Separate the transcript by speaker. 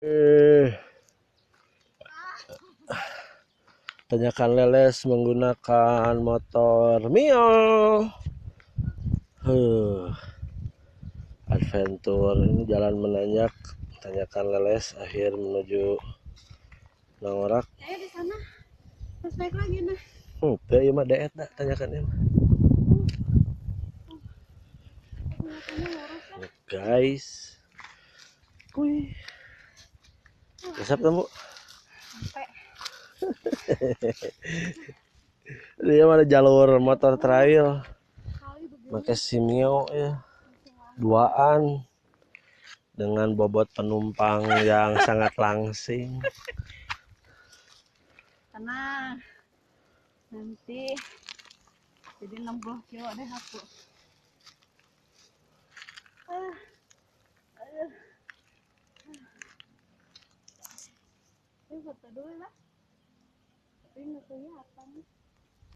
Speaker 1: Eh, Tanyakan Leles menggunakan motor Mio. Adventure ini jalan menanjak. Tanyakan Leles akhir menuju Nangorak.
Speaker 2: Di sana. Terus naik lagi nah.
Speaker 1: Teu ieu mah deet da tanyakan ieu mah.
Speaker 2: Kelihatannya lurus ya.
Speaker 1: Guys. Wih. Resep kamu.
Speaker 2: Sampai.
Speaker 1: Dia mana jalur motor trail.
Speaker 2: Kali begini.
Speaker 1: Pakai Simio ya. Duaan dengan bobot penumpang yang sangat langsing.
Speaker 2: Tenang. Nanti jadi 60 kilo deh aku. Ini foto dulu lah. Tapi nggak kelihatan.